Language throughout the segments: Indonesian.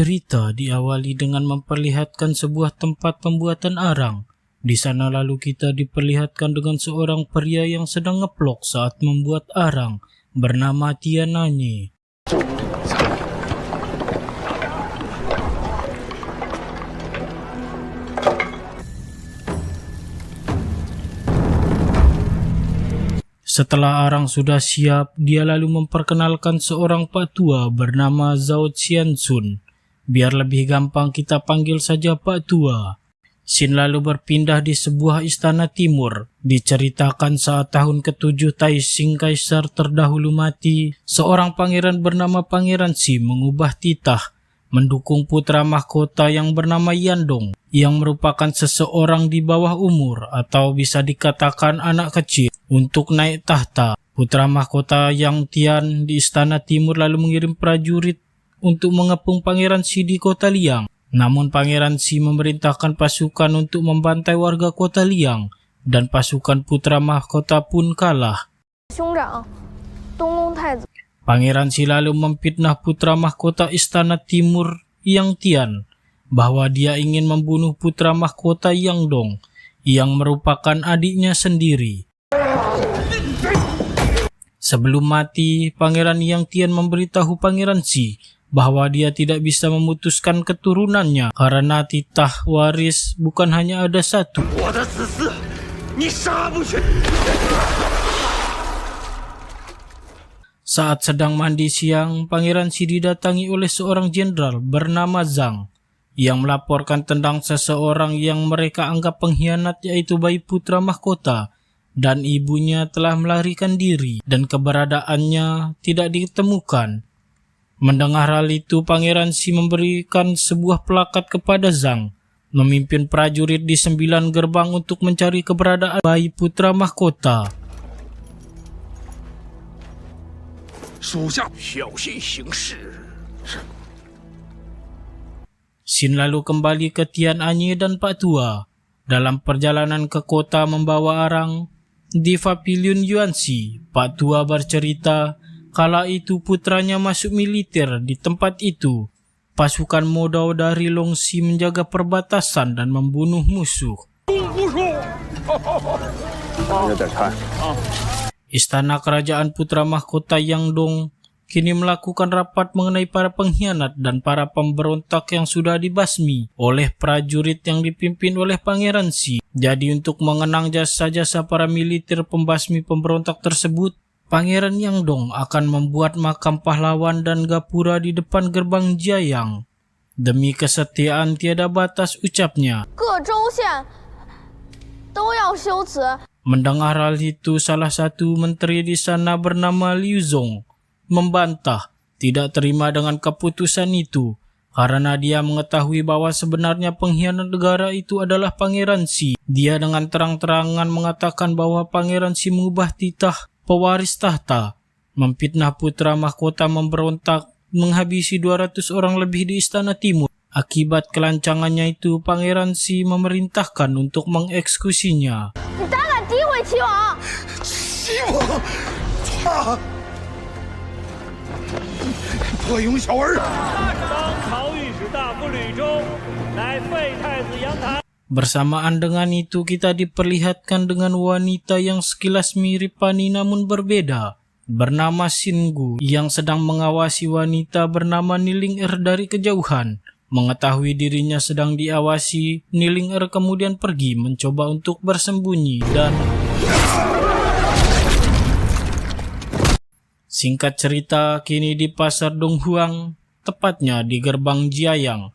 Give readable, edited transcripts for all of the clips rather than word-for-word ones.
Cerita diawali dengan memperlihatkan sebuah tempat pembuatan arang. Di sana lalu kita diperlihatkan dengan seorang pria yang sedang ngeplok saat membuat arang bernama Tiananye. Setelah arang sudah siap, dia lalu memperkenalkan seorang pak tua bernama Zhao Qianxun. Biar lebih gampang kita panggil saja Pak Tua. Scene lalu berpindah di sebuah istana timur. Diceritakan saat tahun ke-7 Taixing Kaisar terdahulu mati, seorang pangeran bernama Pangeran Xi mengubah titah, mendukung putra mahkota yang bernama Yandong, yang merupakan seseorang di bawah umur atau bisa dikatakan anak kecil, untuk naik tahta. Putra mahkota Yang Tian di istana timur lalu mengirim prajurit untuk mengepung Pangeran Xi di kota Liang. Namun Pangeran Xi memerintahkan pasukan untuk membantai warga kota Liang, dan pasukan putra mahkota pun kalah. Pangeran Xi lalu memfitnah putra mahkota istana timur Yang Tian bahwa dia ingin membunuh putra mahkota Yang Dong yang merupakan adiknya sendiri. Sebelum mati, Pangeran Yang Tian memberitahu Pangeran Xi bahwa dia tidak bisa memutuskan keturunannya karena titah waris bukan hanya ada satu. Saat sedang mandi siang, Pangeran Xi didatangi oleh seorang jenderal bernama Zhang yang melaporkan tentang seseorang yang mereka anggap pengkhianat, yaitu bayi putra mahkota, dan ibunya telah melarikan diri dan keberadaannya tidak ditemukan. Mendengar hal itu, Pangeran Xi memberikan sebuah plakat kepada Zhang, memimpin prajurit di 9 gerbang untuk mencari keberadaan bayi putra mahkota. Xin lalu kembali ke Tiananye dan Pak Tua. Dalam perjalanan ke kota membawa arang, di Pavilion Yuanxi, Pak Tua bercerita kala itu putranya masuk militer di tempat itu. Pasukan Modao dari Longxi menjaga perbatasan dan membunuh musuh. Istana kerajaan putra mahkota Yang Dong kini melakukan rapat mengenai para pengkhianat dan para pemberontak yang sudah dibasmi oleh prajurit yang dipimpin oleh Pangeran Xi. Jadi untuk mengenang jasa-jasa para militer pembasmi pemberontak tersebut, Pangeran Yang Dong akan membuat makam pahlawan dan gapura di depan gerbang Jiayang. Demi kesetiaan tiada batas, ucapnya. Mendengar hal itu, salah satu menteri di sana bernama Liu Zong membantah, tidak terima dengan keputusan itu, karena dia mengetahui bahwa sebenarnya pengkhianat negara itu adalah Pangeran Xi. Dia dengan terang-terangan mengatakan bahwa Pangeran Xi mengubah titah pewaris tahta, memfitnah putra mahkota memberontak, menghabisi 200 orang lebih di istana timur. Akibat kelancangannya itu, Pangeran Xi memerintahkan untuk mengeksekusinya. Bersamaan dengan itu, kita diperlihatkan dengan wanita yang sekilas mirip Pani namun berbeda, bernama Xinggu, yang sedang mengawasi wanita bernama Niling dari kejauhan. Mengetahui dirinya sedang diawasi, Niling kemudian pergi mencoba untuk bersembunyi dan... Singkat cerita, kini di pasar Donghuang, tepatnya di gerbang Jiayang,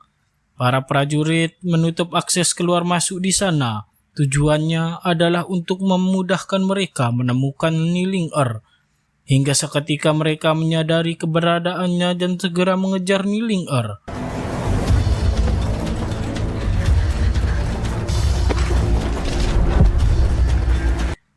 para prajurit menutup akses keluar masuk di sana. Tujuannya adalah untuk memudahkan mereka menemukan Niling hingga seketika mereka menyadari keberadaannya dan segera mengejar Niling Er.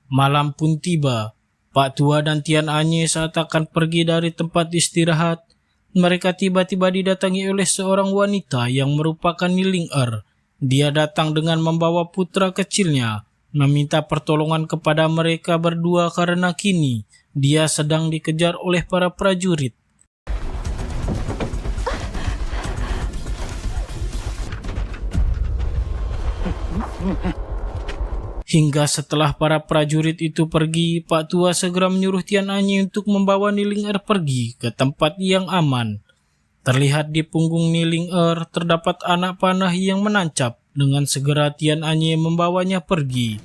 Malam pun tiba. Pak Tua dan Tian Anye saat akan pergi dari tempat istirahat, mereka tiba-tiba didatangi oleh seorang wanita yang merupakan Niling Er. Dia datang dengan membawa putra kecilnya, meminta pertolongan kepada mereka berdua karena kini dia sedang dikejar oleh para prajurit. Hingga setelah para prajurit itu pergi, Pak Tua segera menyuruh Tian Anye untuk membawa Niling Er pergi ke tempat yang aman. Terlihat di punggung Niling Er terdapat anak panah yang menancap. Dengan segera Tian Anye membawanya pergi.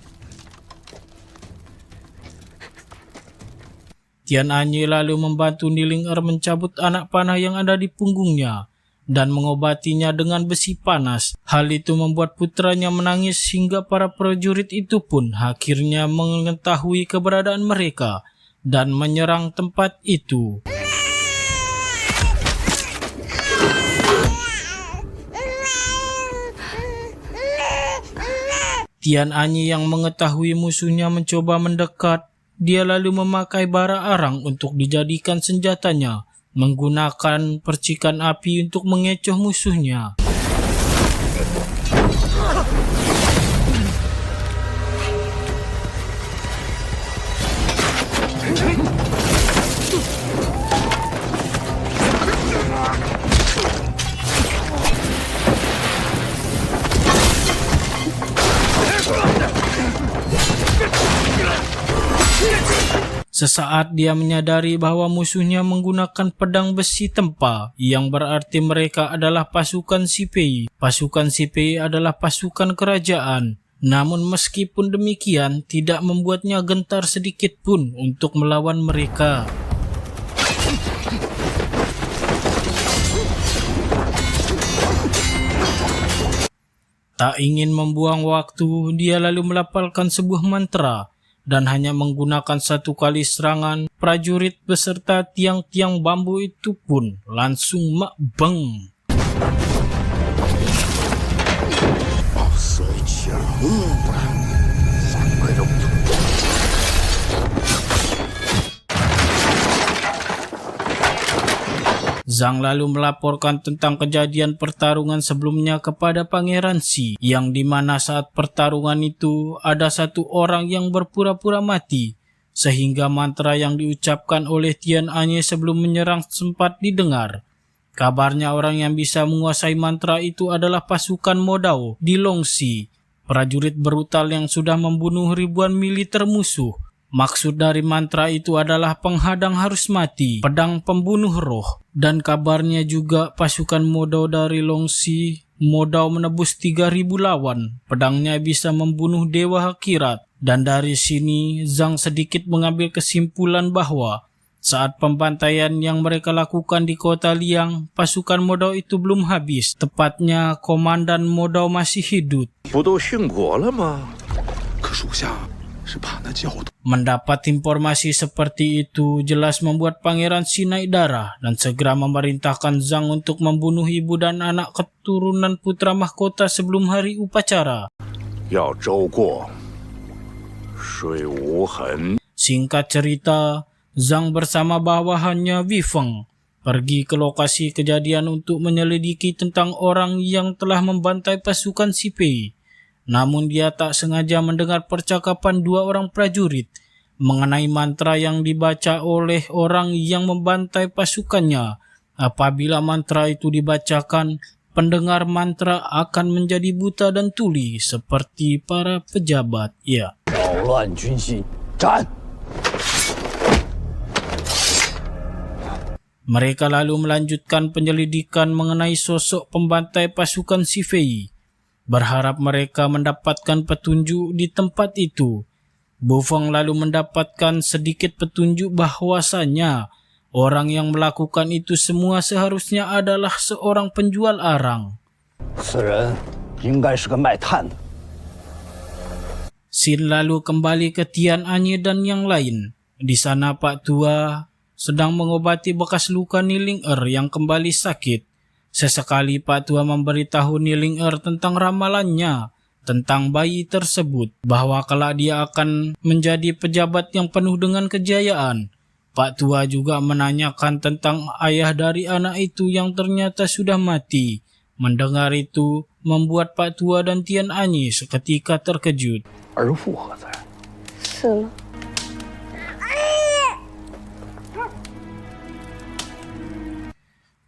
Tian Anye lalu membantu Niling Er mencabut anak panah yang ada di punggungnya dan mengobatinya dengan besi panas. Hal itu membuat putranya menangis hingga para prajurit itu pun akhirnya mengetahui keberadaan mereka dan menyerang tempat itu. Tian Anye yang mengetahui musuhnya mencoba mendekat, dia lalu memakai bara arang untuk dijadikan senjatanya, menggunakan percikan api untuk mengecoh musuhnya. Sesaat dia menyadari bahwa musuhnya menggunakan pedang besi tempa, yang berarti mereka adalah pasukan Sipei. Pasukan Sipei adalah pasukan kerajaan. Namun meskipun demikian, tidak membuatnya gentar sedikit pun untuk melawan mereka. Tak ingin membuang waktu, dia lalu melafalkan sebuah mantra. Dan hanya menggunakan satu kali serangan, prajurit beserta tiang-tiang bambu itu pun langsung makbeng. Zhang lalu melaporkan tentang kejadian pertarungan sebelumnya kepada Pangeran Xi, yang dimana saat pertarungan itu ada satu orang yang berpura-pura mati, sehingga mantra yang diucapkan oleh Tian Anye sebelum menyerang sempat didengar. Kabarnya orang yang bisa menguasai mantra itu adalah pasukan Modao di Longxi, prajurit brutal yang sudah membunuh ribuan militer musuh. Maksud dari mantra itu adalah penghadang harus mati, pedang pembunuh roh. Dan kabarnya juga pasukan Modao dari Longxi, Modao menebus 3.000 lawan. Pedangnya bisa membunuh dewa akhirat. Dan dari sini, Zhang sedikit mengambil kesimpulan bahwa saat pembantaian yang mereka lakukan di kota Liang, pasukan Modao itu belum habis. Tepatnya, Komandan Modao masih hidup. Mendapat informasi seperti itu jelas membuat Pangeran Xi naik darah dan segera memerintahkan Zhang untuk membunuh ibu dan anak keturunan putra mahkota sebelum hari upacara. Singkat cerita, Zhang bersama bawahannya Wei Feng pergi ke lokasi kejadian untuk menyelidiki tentang orang yang telah membantai pasukan Sipei. Namun dia tak sengaja mendengar percakapan dua orang prajurit mengenai mantra yang dibaca oleh orang yang membantai pasukannya. Apabila mantra itu dibacakan, pendengar mantra akan menjadi buta dan tuli seperti para pejabat. Ya. Mereka lalu melanjutkan penyelidikan mengenai sosok pembantai pasukan Sipei. Berharap mereka mendapatkan petunjuk di tempat itu. Bu Feng lalu mendapatkan sedikit petunjuk bahwasanya orang yang melakukan itu semua seharusnya adalah seorang penjual arang. Xin lalu kembali ke Tian Anye dan yang lain. Di sana Pak Tua sedang mengobati bekas luka Niling yang kembali sakit. Sesekali Pak Tua memberitahu Niling tentang ramalannya, tentang bayi tersebut, bahwa kelak dia akan menjadi pejabat yang penuh dengan kejayaan. Pak Tua juga menanyakan tentang ayah dari anak itu yang ternyata sudah mati. Mendengar itu, membuat Pak Tua dan Tian Anyi seketika terkejut. 儿父何在？ 死了。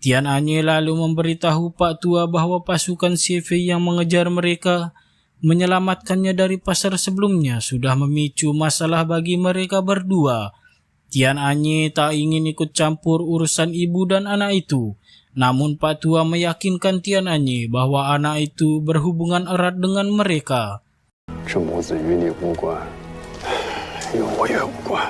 Tian Anyi lalu memberitahu Pak Tua bahwa pasukan CV yang mengejar mereka menyelamatkannya dari pasar sebelumnya sudah memicu masalah bagi mereka berdua. Tian Anyi tak ingin ikut campur urusan ibu dan anak itu. Namun Pak Tua meyakinkan Tian Anyi bahwa anak itu berhubungan erat dengan mereka. 这母子与你无关，与我也无关。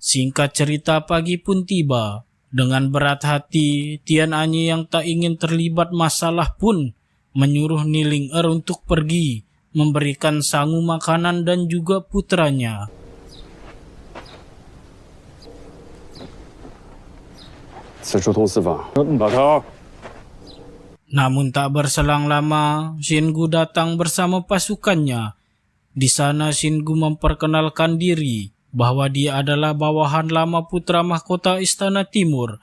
Singkat cerita, pagi pun tiba. Dengan berat hati, Tian Anyi yang tak ingin terlibat masalah pun menyuruh Niling untuk pergi, memberikan sangu makanan dan juga putranya. Namun tak berselang lama, Xingu datang bersama pasukannya. Di sana Xingu memperkenalkan diri bahwa dia adalah bawahan lama putra mahkota Istana Timur.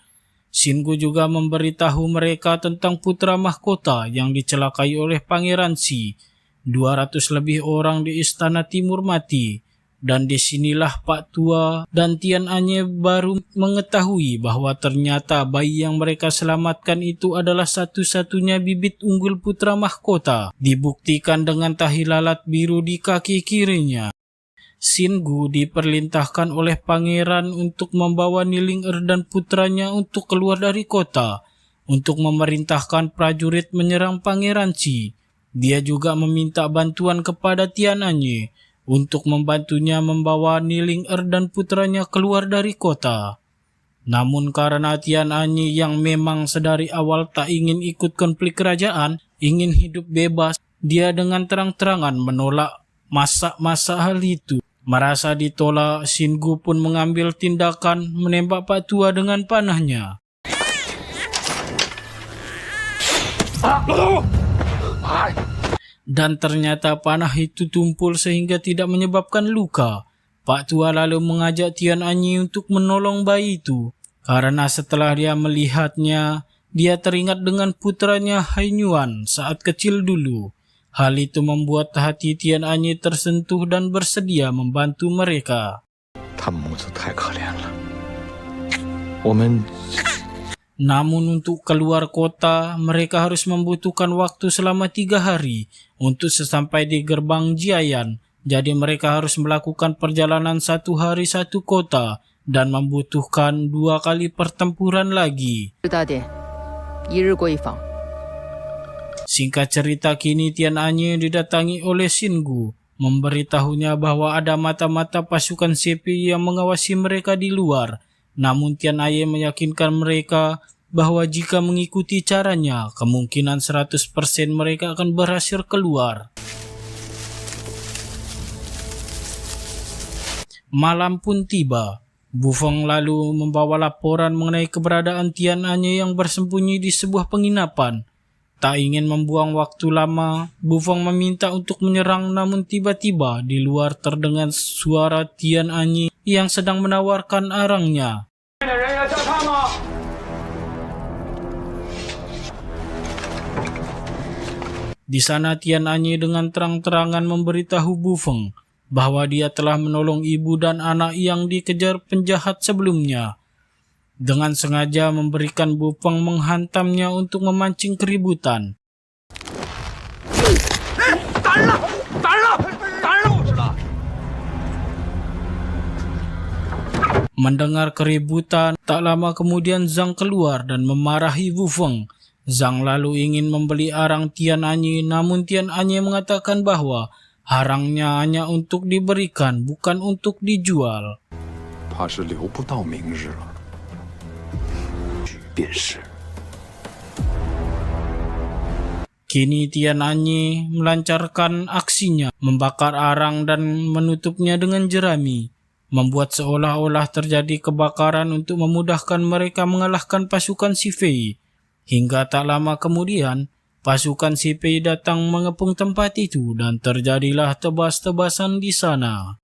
Xingu juga memberitahu mereka tentang putra mahkota yang dicelakai oleh Pangeran Xi. 200 lebih orang di Istana Timur mati. Dan disinilah Pak Tua dan Tian Anyi baru mengetahui bahwa ternyata bayi yang mereka selamatkan itu adalah satu-satunya bibit unggul putra mahkota. Dibuktikan dengan tahi lalat biru di kaki kirinya. Xingu diperintahkan oleh pangeran untuk membawa Niling dan putranya untuk keluar dari kota, untuk memerintahkan prajurit menyerang Pangeran Xi. Dia juga meminta bantuan kepada Tian Anyi untuk membantunya membawa Niling dan putranya keluar dari kota. Namun karena Tian Anyi yang memang sedari awal tak ingin ikut konflik kerajaan, ingin hidup bebas, dia dengan terang-terangan menolak masa hal itu. Merasa ditolak, Xingu pun mengambil tindakan menembak Pak Tua dengan panahnya. Dan ternyata panah itu tumpul sehingga tidak menyebabkan luka. Pak Tua lalu mengajak Tian Anyi untuk menolong bayi itu. Karena setelah dia melihatnya, dia teringat dengan putranya Hainyuan saat kecil dulu. Hal itu membuat hati Tian Anyi tersentuh dan bersedia membantu mereka. Namun untuk keluar kota, mereka harus membutuhkan waktu selama 3 hari untuk sesampai di gerbang Jiayan. Jadi mereka harus melakukan perjalanan 1 hari 1 kota dan membutuhkan 2 kali pertempuran lagi. Singkat cerita, kini Tian Anyi didatangi oleh Xingu, memberitahunya bahwa ada mata-mata pasukan CP yang mengawasi mereka di luar. Namun Tian Anyi meyakinkan mereka bahwa jika mengikuti caranya, kemungkinan 100% mereka akan berhasil keluar. Malam pun tiba. Bu Feng lalu membawa laporan mengenai keberadaan Tian Anyi yang bersembunyi di sebuah penginapan. Tak ingin membuang waktu lama, Bu Feng meminta untuk menyerang, namun tiba-tiba di luar terdengar suara Tian Anyi yang sedang menawarkan arangnya. Di sana Tian Anyi dengan terang-terangan memberitahu Bu Feng bahwa dia telah menolong ibu dan anak yang dikejar penjahat sebelumnya. Dengan sengaja memberikan Bu Feng menghantamnya untuk memancing keributan. Mendengar keributan, tak lama kemudian Zhang keluar dan memarahi Bu Feng. Zhang lalu ingin membeli arang Tian Anyi, namun Tian Anyi mengatakan bahwa arangnya hanya untuk diberikan, bukan untuk dijual. Kini Tian Anye melancarkan aksinya, membakar arang dan menutupnya dengan jerami, membuat seolah-olah terjadi kebakaran untuk memudahkan mereka mengalahkan pasukan Si Fei. Hingga tak lama kemudian, pasukan Si Fei datang mengepung tempat itu dan terjadilah tebas-tebasan di sana.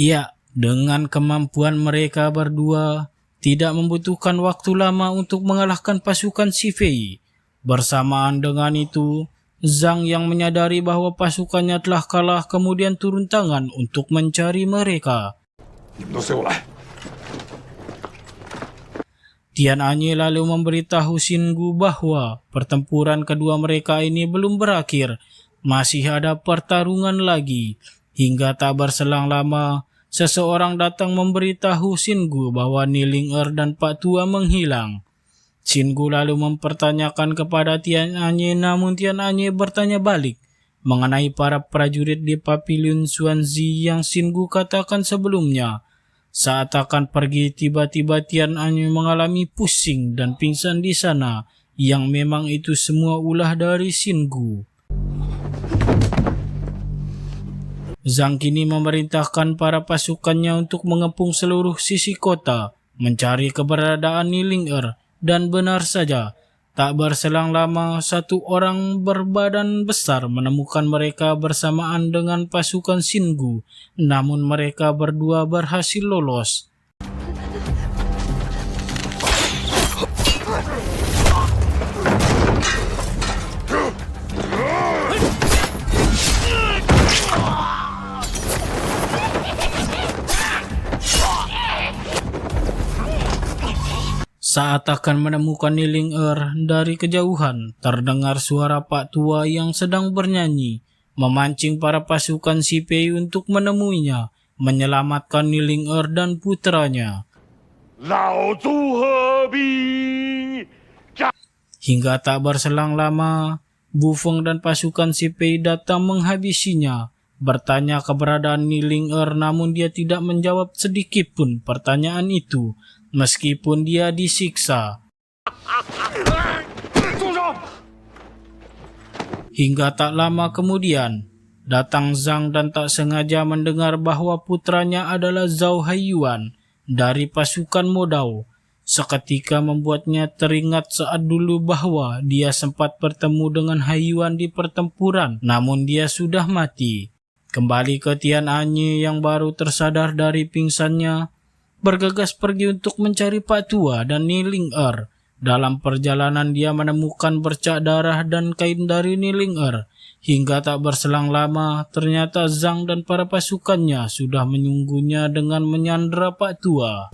Ya, dengan kemampuan mereka berdua, tidak membutuhkan waktu lama untuk mengalahkan pasukan Si Fei. Bersamaan dengan itu, Zhang yang menyadari bahwa pasukannya telah kalah kemudian turun tangan untuk mencari mereka. Tian Anye lalu memberitahu Xinggu bahwa pertempuran kedua mereka ini belum berakhir, masih ada pertarungan lagi. Hingga tak berselang lama, seseorang datang memberitahu Xinggu bahwa Niling dan Pak Tua menghilang. Xinggu lalu mempertanyakan kepada Tian Anye, namun Tian Anye bertanya balik mengenai para prajurit di Pavilion Xuanzi yang Xinggu katakan sebelumnya. Saat akan pergi, tiba-tiba Tian Anye mengalami pusing dan pingsan di sana, yang memang itu semua ulah dari Xinggu. Zhang kini memerintahkan para pasukannya untuk mengepung seluruh sisi kota, mencari keberadaan Niling dan benar saja, tak berselang lama satu orang berbadan besar menemukan mereka bersamaan dengan pasukan Xinggu, namun mereka berdua berhasil lolos. Saat akan menemukan Niling dari kejauhan, terdengar suara Pak Tua yang sedang bernyanyi, memancing para pasukan Si Fei untuk menemuinya, menyelamatkan Niling dan putranya. Hingga tak berselang lama, Bu Feng dan pasukan Si Fei datang menghabisinya, bertanya keberadaan Niling namun dia tidak menjawab sedikit pun pertanyaan itu, meskipun dia disiksa. Hingga tak lama kemudian, datang Zhang dan tak sengaja mendengar bahwa putranya adalah Zhao Haiyuan dari pasukan Modao. Seketika membuatnya teringat saat dulu bahwa dia sempat bertemu dengan Haiyuan di pertempuran, namun dia sudah mati. Kembali ke Tian Anye yang baru tersadar dari pingsannya, bergegas pergi untuk mencari Pak Tua dan Niling Dalam perjalanan dia menemukan bercak darah dan kain dari Niling Hingga tak berselang lama, ternyata Zhang dan para pasukannya sudah menyunggunya dengan menyandra Pak Tua.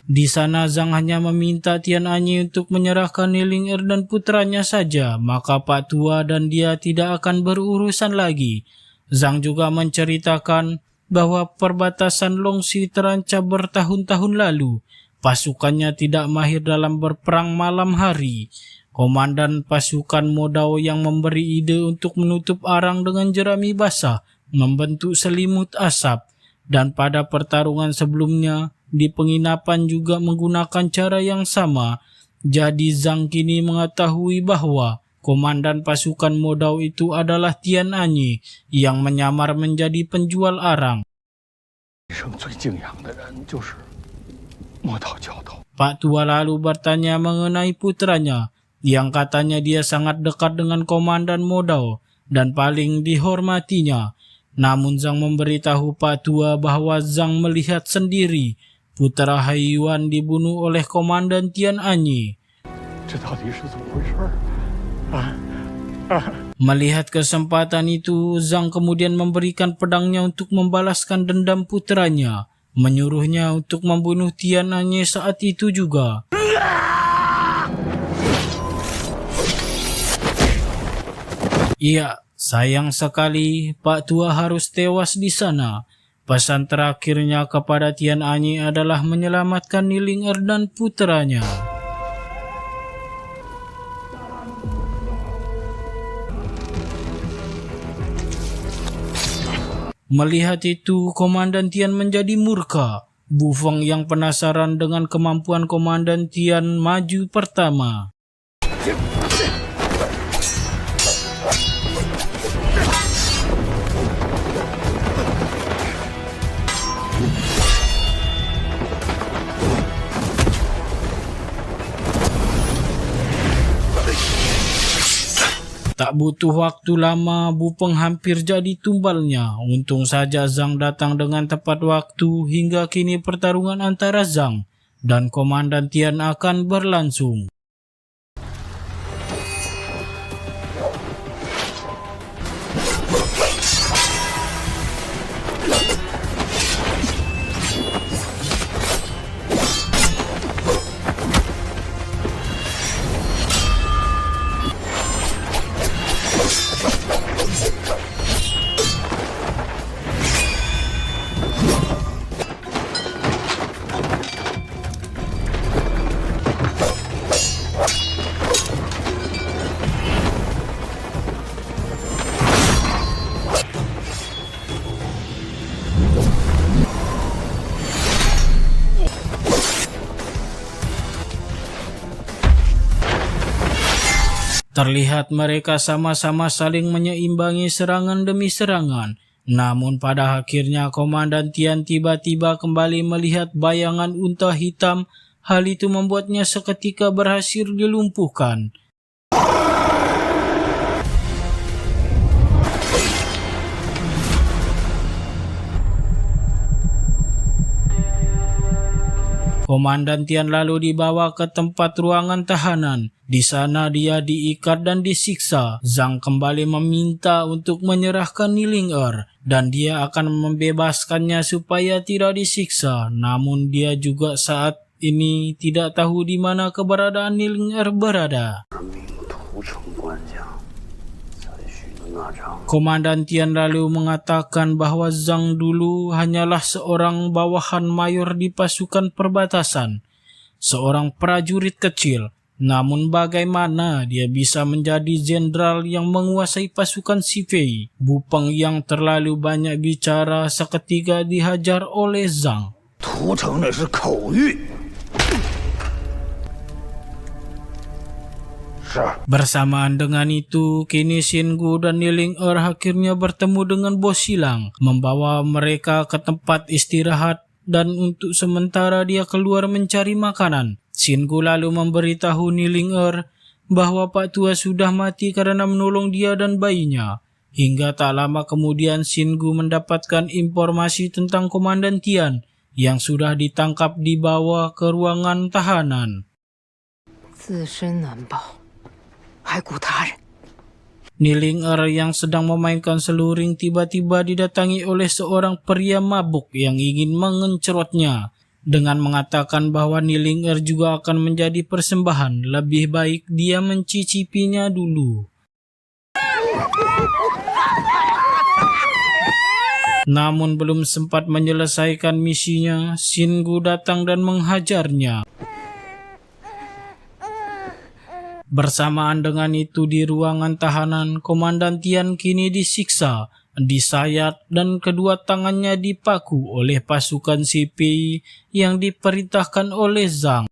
Di sana Zhang hanya meminta Tian Anye untuk menyerahkan Niling dan putranya saja, maka Pak Tua dan dia tidak akan berurusan lagi. Zhang juga menceritakan bahwa perbatasan Longxi terancam bertahun-tahun lalu. pasukannya tidak mahir dalam berperang malam hari. Komandan pasukan Modao yang memberi ide untuk menutup arang dengan jerami basah membentuk selimut asap, dan pada pertarungan sebelumnya di penginapan juga menggunakan cara yang sama. Jadi Zhang kini mengetahui bahwa komandan pasukan Modao itu adalah Tian Anyi yang menyamar menjadi penjual arang. Pak Tua lalu bertanya mengenai putranya yang katanya dia sangat dekat dengan komandan Modao dan paling dihormatinya. Namun Zhang memberitahu Pak Tua bahwa Zhang melihat sendiri putra Haiyuan dibunuh oleh komandan Tian Anyi. Melihat kesempatan itu, Zhang kemudian memberikan pedangnya untuk membalaskan dendam putranya, menyuruhnya untuk membunuh Tian Anyi saat itu juga. Iya, sayang sekali Pak Tua harus tewas di sana. Pesan terakhirnya kepada Tian Anyi adalah menyelamatkan Niling Er dan putranya. Melihat itu, Komandan Tian menjadi murka. Bu Feng yang penasaran dengan kemampuan Komandan Tian maju pertama. Tak butuh waktu lama, Bu Feng hampir jadi tumbalnya. Untung saja Zhang datang dengan tepat waktu, hingga kini pertarungan antara Zhang dan Komandan Tian akan berlangsung. Terlihat mereka sama-sama saling menyeimbangi serangan demi serangan. Namun pada akhirnya Komandan Tian tiba-tiba kembali melihat bayangan unta hitam. Hal itu membuatnya seketika berhasil dilumpuhkan. Komandan Tian lalu dibawa ke tempat ruangan tahanan. Di sana dia diikat dan disiksa. Zhang kembali meminta untuk menyerahkan Niling Er dan dia akan membebaskannya supaya tidak disiksa. Namun dia juga saat ini tidak tahu di mana keberadaan Niling Er berada. Komandan Tian lalu mengatakan bahwa Zhang dulu hanyalah seorang bawahan mayor di pasukan perbatasan, seorang prajurit kecil. Namun bagaimana dia bisa menjadi jenderal yang menguasai pasukan Sifei? Bu Feng yang terlalu banyak bicara seketika dihajar oleh Zhang. Bersamaan dengan itu, kini Xinggu dan Niling Er akhirnya bertemu dengan Bos Silang, membawa mereka ke tempat istirahat dan untuk sementara dia keluar mencari makanan. Xinggu lalu memberitahu Niling Er bahwa Pak Tua sudah mati karena menolong dia dan bayinya. Hingga tak lama kemudian Xinggu mendapatkan informasi tentang Komandan Tian yang sudah ditangkap dibawa ke ruangan tahanan. Niling Er yang sedang memainkan seluring tiba-tiba didatangi oleh seorang pria mabuk yang ingin mengencerotnya dengan mengatakan bahwa Niling Er juga akan menjadi persembahan. Lebih baik dia mencicipinya dulu. Namun belum sempat menyelesaikan misinya, Shingu datang dan menghajarnya. Bersamaan dengan itu di ruangan tahanan, Komandan Tian kini disiksa, disayat, dan kedua tangannya dipaku oleh pasukan CPI yang diperintahkan oleh Zhang.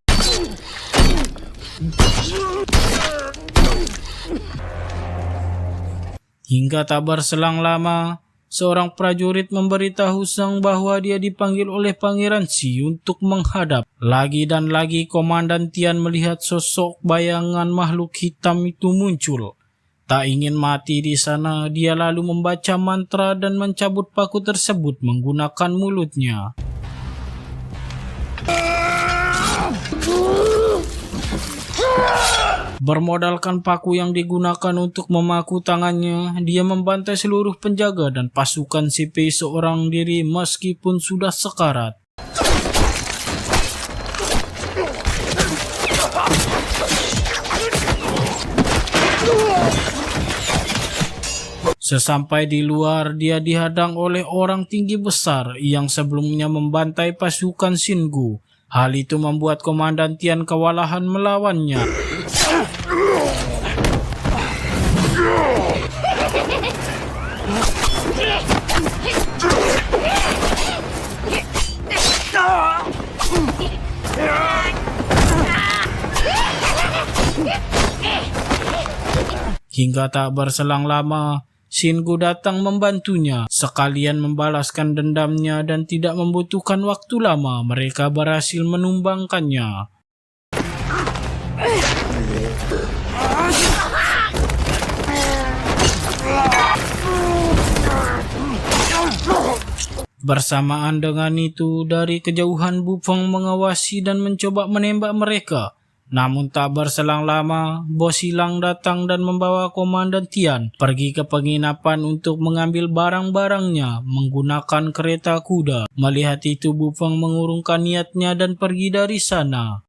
Hingga tak berselang lama, seorang prajurit memberitahu Zhang bahwa dia dipanggil oleh Pangeran Xi untuk menghadap. Lagi dan lagi Komandan Tian melihat sosok bayangan makhluk hitam itu muncul. Tak ingin mati di sana, dia lalu membaca mantra dan mencabut paku tersebut menggunakan mulutnya. Bermodalkan paku yang digunakan untuk memaku tangannya, dia membantai seluruh penjaga dan pasukan CPI seorang diri meskipun sudah sekarat. Sesampai di luar, dia dihadang oleh orang tinggi besar yang sebelumnya membantai pasukan Shingu. Hal itu membuat Komandan Tian kewalahan melawannya. Hingga tak berselang lama, Shingu datang membantunya, sekalian membalaskan dendamnya dan tidak membutuhkan waktu lama mereka berhasil menumbangkannya. Bersamaan dengan itu, dari kejauhan Bu Feng mengawasi dan mencoba menembak mereka. Namun tak berselang lama, Bos Hilang datang dan membawa Komandan Tian pergi ke penginapan untuk mengambil barang-barangnya menggunakan kereta kuda. Melihat itu, Bu Feng mengurungkan niatnya dan pergi dari sana.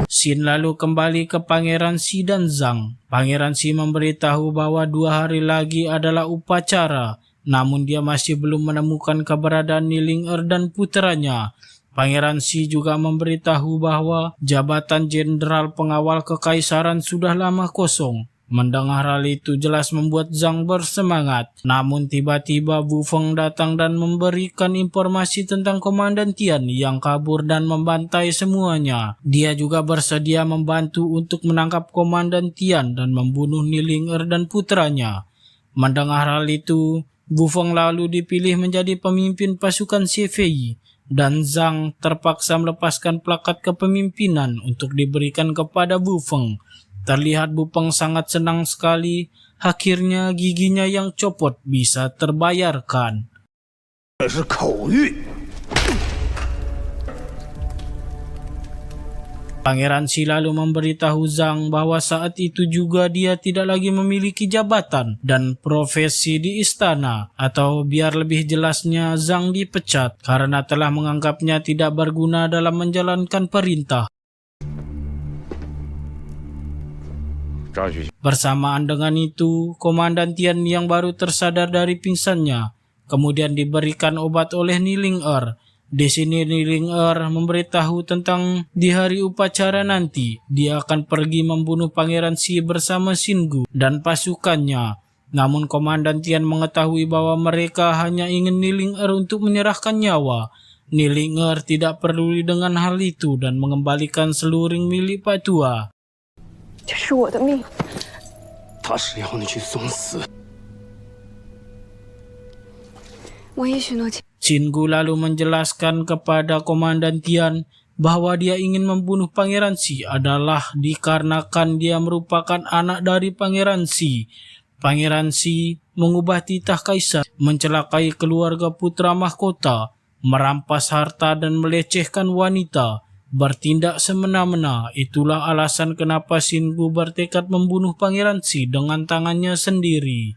Xin lalu kembali ke Pangeran Xi dan Zhang. Pangeran Xi memberitahu bahwa 2 hari lagi adalah upacara, namun dia masih belum menemukan keberadaan Niling'er dan puteranya. Pangeran Xi juga memberitahu bahwa jabatan Jenderal Pengawal Kekaisaran sudah lama kosong. Mendengar hal itu jelas membuat Zhang bersemangat. Namun tiba-tiba Bu Feng datang dan memberikan informasi tentang Komandan Tian yang kabur dan membantai semuanya. Dia juga bersedia membantu untuk menangkap Komandan Tian dan membunuh Niling'er dan putranya. Mendengar hal itu, Bu Feng lalu dipilih menjadi pemimpin pasukan CPI. Dan Zhang terpaksa melepaskan plakat kepemimpinan untuk diberikan kepada Bu Feng. Terlihat Bu Feng sangat senang sekali, akhirnya giginya yang copot bisa terbayarkan. Pangeran Xi lalu memberitahu Zhang bahwa saat itu juga dia tidak lagi memiliki jabatan dan profesi di istana, atau biar lebih jelasnya Zhang dipecat karena telah menganggapnya tidak berguna dalam menjalankan perintah. Bersamaan dengan itu, Komandan Tian yang baru tersadar dari pingsannya kemudian diberikan obat oleh Niling'er. Di sini Niling'er memberitahu tentang di hari upacara nanti dia akan pergi membunuh Pangeran Xi bersama Shingu dan pasukannya. Namun Komandan Tian mengetahui bahwa mereka hanya ingin Niling'er untuk menyerahkan nyawa. Niling'er tidak peduli dengan hal itu dan mengembalikan seluring milik Pak Tua. Shingu lalu menjelaskan kepada Komandan Tian bahwa dia ingin membunuh Pangeran Xi adalah dikarenakan dia merupakan anak dari Pangeran Xi. Pangeran Xi mengubah titah kaisar, mencelakai keluarga putra mahkota, merampas harta dan melecehkan wanita, bertindak semena-mena. Itulah alasan kenapa Shingu bertekad membunuh Pangeran Xi dengan tangannya sendiri.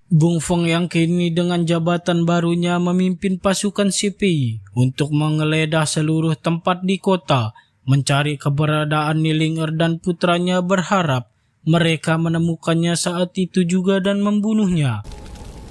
Bung Feng yang kini dengan jabatan barunya memimpin pasukan CPI untuk menggeledah seluruh tempat di kota. Mencari keberadaan Nilinger dan putranya, berharap mereka menemukannya saat itu juga dan membunuhnya.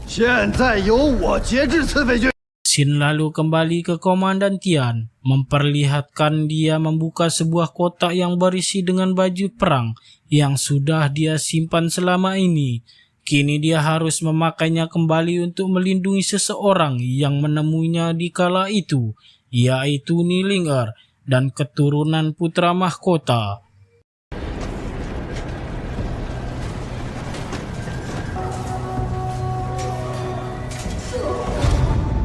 现在由我节制刺匪军。 Xin lalu kembali ke Komandan Tian, memperlihatkan dia membuka sebuah kotak yang berisi dengan baju perang yang sudah dia simpan selama ini. Kini dia harus memakainya kembali untuk melindungi seseorang yang menemuinya di kala itu, yaitu Nilinger dan keturunan putra mahkota.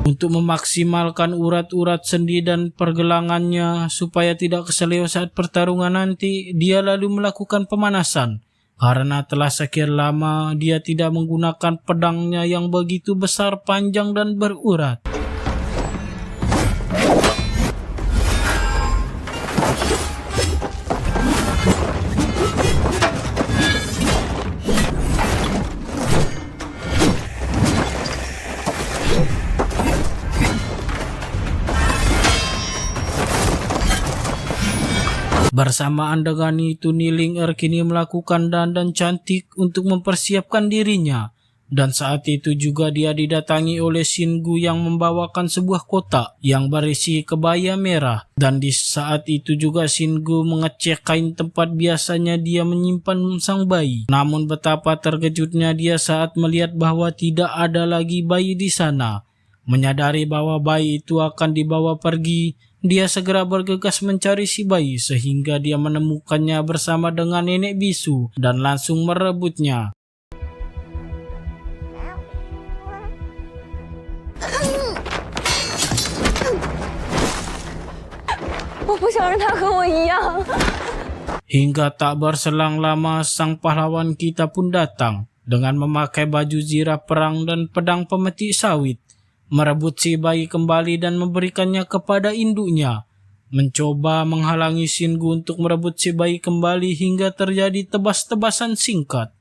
Untuk memaksimalkan urat-urat sendi dan pergelangannya supaya tidak keseleo saat pertarungan nanti, dia lalu melakukan pemanasan. Karena telah sekian lama dia tidak menggunakan pedangnya yang begitu besar, panjang, dan berurat. Bersamaan dengan itu, Nilinger kini melakukan dandan cantik untuk mempersiapkan dirinya. Dan saat itu juga dia didatangi oleh Xinggu yang membawakan sebuah kotak yang berisi kebaya merah. Dan di saat itu juga Xinggu mengecek kain tempat biasanya dia menyimpan sang bayi. Namun betapa terkejutnya dia saat melihat bahwa tidak ada lagi bayi di sana. Menyadari bahwa bayi itu akan dibawa pergi, dia segera bergegas mencari si bayi sehingga dia menemukannya bersama dengan nenek bisu dan langsung merebutnya. Hingga tak berselang lama, sang pahlawan kita pun datang dengan memakai baju zirah perang dan pedang pemetik sawit, merebut si bayi kembali dan memberikannya kepada induknya. Mencoba menghalangi Xinggu untuk merebut si bayi kembali hingga terjadi tebas-tebasan singkat.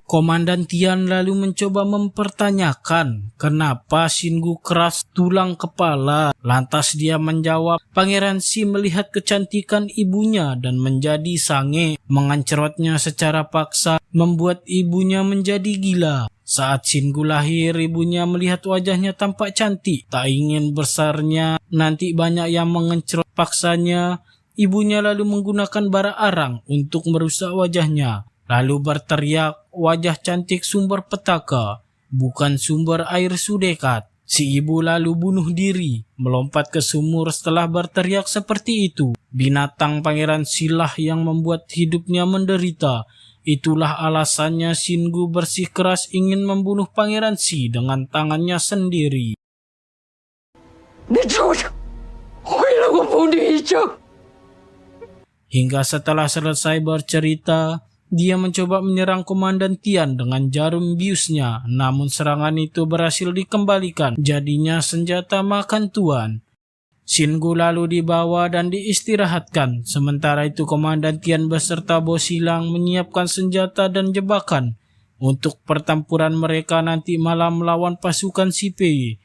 Komandan Tian lalu mencoba mempertanyakan kenapa Xinggu keras tulang kepala. Lantas dia menjawab, Pangeran Xi melihat kecantikan ibunya dan menjadi sange. Mengancerotnya secara paksa membuat ibunya menjadi gila. Saat Xinggu lahir, ibunya melihat wajahnya tampak cantik. Tak ingin besarnya nanti banyak yang mengencerot paksanya. Ibunya lalu menggunakan bara arang untuk merusak wajahnya. Lalu berteriak, wajah cantik sumber petaka, bukan sumber air sudekat. Si ibu lalu bunuh diri, melompat ke sumur setelah berteriak seperti itu. Binatang Pangeran Silah yang membuat hidupnya menderita. Itulah alasannya Xinggu bersikeras ingin membunuh Pangeran Xi dengan tangannya sendiri. Hingga setelah selesai bercerita, dia mencoba menyerang Komandan Tian dengan jarum biusnya, namun serangan itu berhasil dikembalikan, jadinya senjata makan tuan. Xinggu lalu dibawa dan diistirahatkan, sementara itu Komandan Tian beserta bos silang menyiapkan senjata dan jebakan untuk pertempuran mereka nanti malam melawan pasukan Sipei.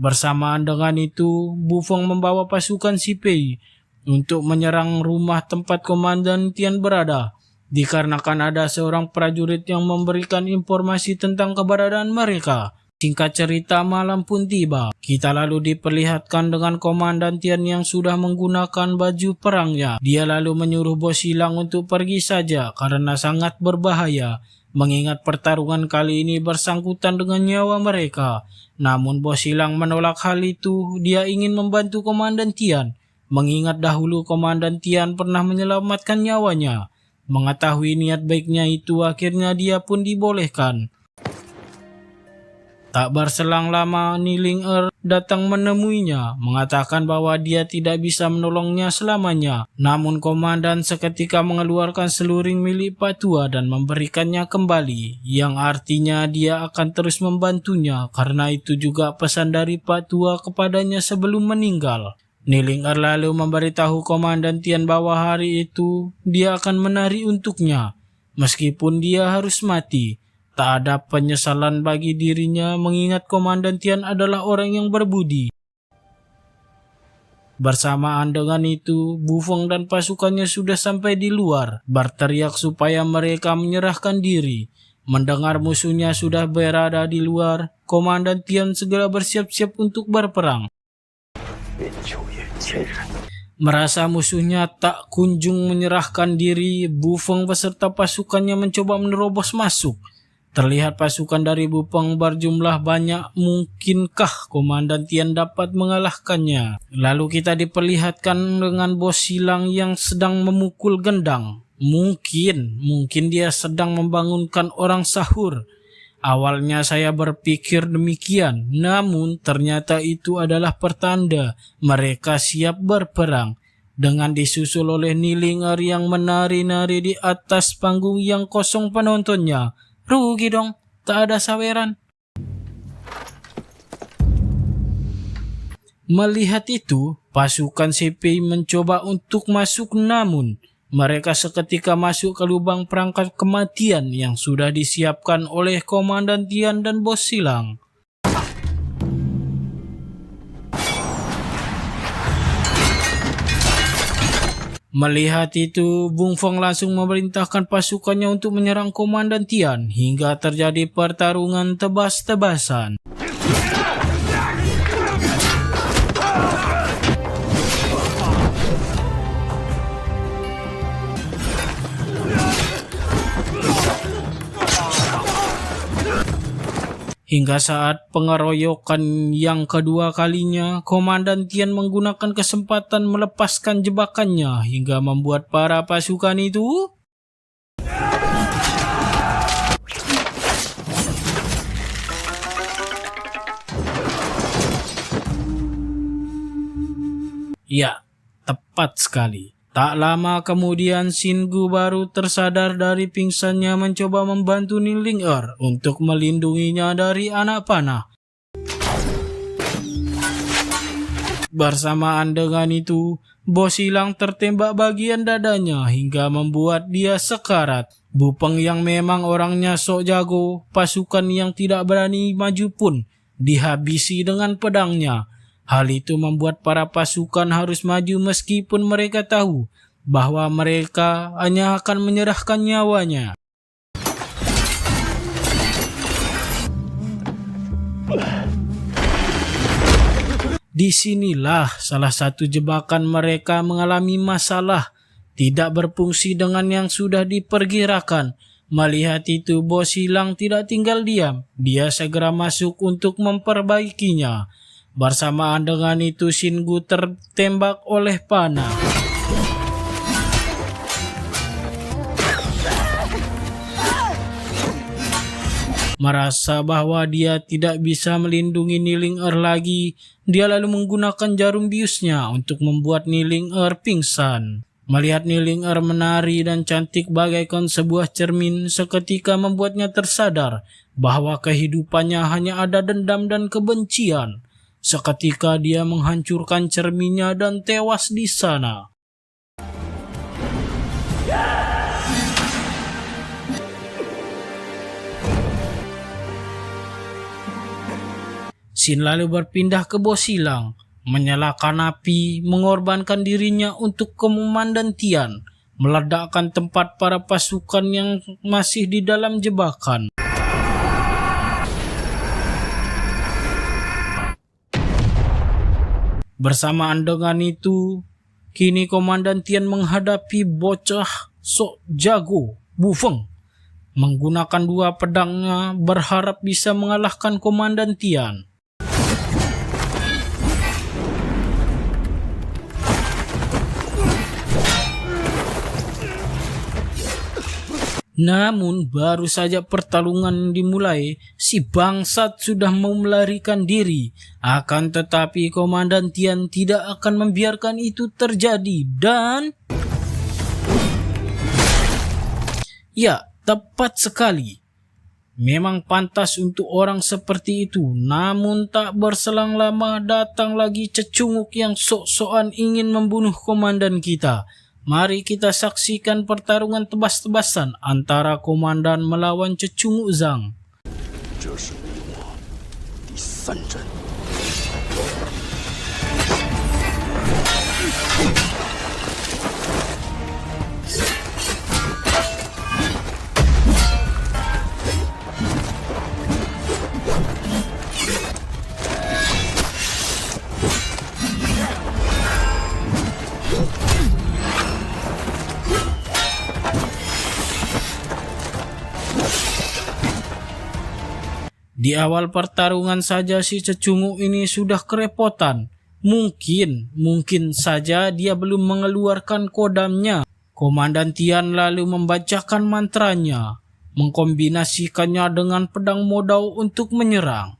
Bersamaan dengan itu, Bufong membawa pasukan Sipei untuk menyerang rumah tempat Komandan Tian berada, dikarenakan ada seorang prajurit yang memberikan informasi tentang keberadaan mereka. Singkat cerita, malam pun tiba. Kita lalu diperlihatkan dengan Komandan Tian yang sudah menggunakan baju perangnya. Dia lalu menyuruh bos silang untuk pergi saja karena sangat berbahaya, mengingat pertarungan kali ini bersangkutan dengan nyawa mereka. Namun bos silang menolak hal itu. Dia ingin membantu Komandan Tian, mengingat dahulu Komandan Tian pernah menyelamatkan nyawanya. Mengetahui niat baiknya itu, akhirnya dia pun dibolehkan. Tak berselang lama, Niling datang menemuinya, mengatakan bahwa dia tidak bisa menolongnya selamanya. Namun komandan seketika mengeluarkan seluring milik Pak Tua dan memberikannya kembali, yang artinya dia akan terus membantunya karena itu juga pesan dari Pak Tua kepadanya sebelum meninggal. Niling lalu memberitahu Komandan Tian bahwa hari itu dia akan menari untuknya, meskipun dia harus mati. Tak ada penyesalan bagi dirinya mengingat Komandan Tian adalah orang yang berbudi. Bersamaan dengan itu, Bu Feng dan pasukannya sudah sampai di luar, berteriak supaya mereka menyerahkan diri. Mendengar musuhnya sudah berada di luar, Komandan Tian segera bersiap-siap untuk berperang. Merasa musuhnya tak kunjung menyerahkan diri, Bu Feng beserta pasukannya mencoba menerobos masuk. Terlihat pasukan dari Bu Feng berjumlah banyak, mungkinkah Komandan Tian dapat mengalahkannya? Lalu kita diperlihatkan dengan bos silang yang sedang memukul gendang. Mungkin dia sedang membangunkan orang sahur. Awalnya saya berpikir demikian, namun ternyata itu adalah pertanda mereka siap berperang. Dengan disusul oleh Niling yang menari-nari di atas panggung yang kosong penontonnya. Rugi dong, tak ada saweran. Melihat itu, pasukan CPI mencoba untuk masuk, namun mereka seketika masuk ke lubang perangkap kematian yang sudah disiapkan oleh Komandan Tian dan bos silang. Melihat itu, Bung Feng langsung memerintahkan pasukannya untuk menyerang Komandan Tian hingga terjadi pertarungan tebas-tebasan. Hingga saat pengeroyokan yang kedua kalinya, Komandan Tian menggunakan kesempatan melepaskan jebakannya hingga membuat para pasukan itu ya, tepat sekali. Tak lama kemudian Xingu baru tersadar dari pingsannya mencoba membantu Niling untuk melindunginya dari anak panah. Bersamaan dengan itu, bos silang tertembak bagian dadanya hingga membuat dia sekarat. Bu Feng yang memang orangnya sok jago, pasukan yang tidak berani maju pun dihabisi dengan pedangnya. Hal itu membuat para pasukan harus maju meskipun mereka tahu bahwa mereka hanya akan menyerahkan nyawanya. Disinilah salah satu jebakan mereka mengalami masalah, tidak berfungsi dengan yang sudah diperkirakan. Melihat itu, bos silang tidak tinggal diam. Dia segera masuk untuk memperbaikinya. Bersamaan dengan itu, Xingu tertembak oleh panah. Merasa bahwa dia tidak bisa melindungi Niling lagi, dia lalu menggunakan jarum biusnya untuk membuat Niling pingsan. Melihat Niling menari dan cantik bagaikan sebuah cermin, seketika membuatnya tersadar bahwa kehidupannya hanya ada dendam dan kebencian. Seketika dia menghancurkan cerminnya dan tewas di sana. Xin lalu berpindah ke bos silang, menyalakan api, mengorbankan dirinya untuk Komandan Tian, meledakkan tempat para pasukan yang masih di dalam jebakan. Bersamaan dengan itu, kini Komandan Tian menghadapi bocah sok jago Bu Feng. Menggunakan dua pedangnya berharap bisa mengalahkan Komandan Tian. Namun baru saja pertarungan dimulai, si bangsat sudah mau melarikan diri. Akan tetapi Komandan Tian tidak akan membiarkan itu terjadi dan... Ya, tepat sekali. Memang pantas untuk orang seperti itu, namun tak berselang lama datang lagi cecunguk yang sok-sokan ingin membunuh komandan kita. Mari kita saksikan pertarungan tebas-tebasan antara komandan melawan cecunguk Zhang. 这是我第3针。 Di awal pertarungan saja si cecunguk ini sudah kerepotan. Mungkin saja dia belum mengeluarkan kodamnya. Komandan Tian lalu membacakan mantranya, mengkombinasikannya dengan pedang modau untuk menyerang.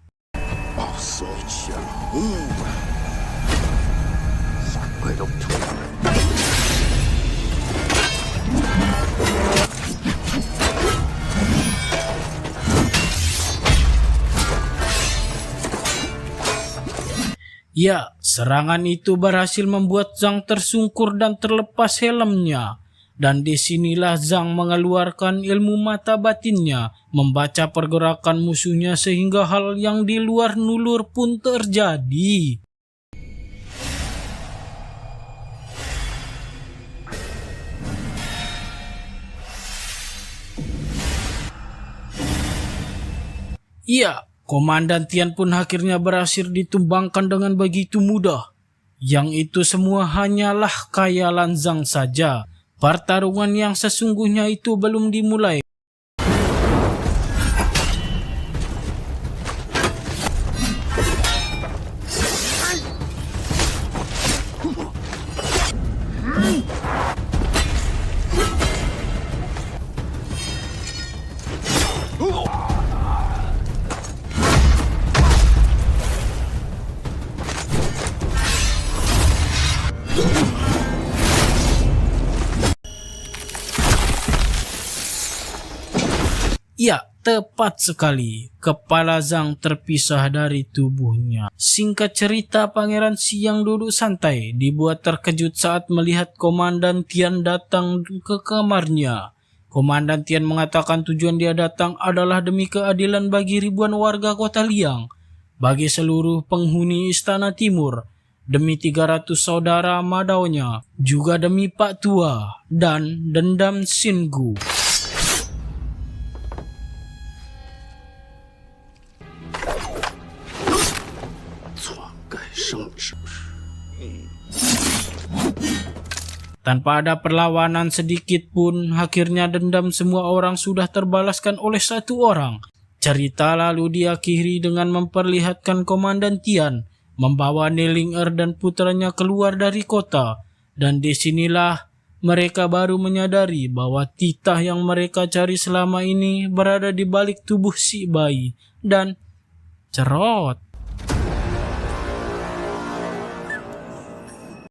Ya, serangan itu berhasil membuat Zhang tersungkur dan terlepas helmnya. Dan disinilah Zhang mengeluarkan ilmu mata batinnya, membaca pergerakan musuhnya sehingga hal yang di luar nulur pun terjadi. Iya, Komandan Tian pun akhirnya berhasil ditumbangkan dengan begitu mudah. Yang itu semua hanyalah khayalan Zhang saja. Pertarungan yang sesungguhnya itu belum dimulai. Ya, tepat sekali. Kepala Zhang terpisah dari tubuhnya. Singkat cerita, Pangeran Si yang duduk santai dibuat terkejut saat melihat Komandan Tian datang ke kamarnya. Komandan Tian mengatakan tujuan dia datang adalah demi keadilan bagi ribuan warga kota Liang, bagi seluruh penghuni Istana Timur, demi 300 saudara Madaunya, juga demi Pak Tua, dan dendam Xinggu. Tanpa ada perlawanan sedikit pun, akhirnya dendam semua orang sudah terbalaskan oleh satu orang. Cerita lalu diakhiri dengan memperlihatkan Komandan Tian membawa Nelinger dan putranya keluar dari kota. Dan disinilah mereka baru menyadari bahwa titah yang mereka cari selama ini berada di balik tubuh si bayi. Dan cerot.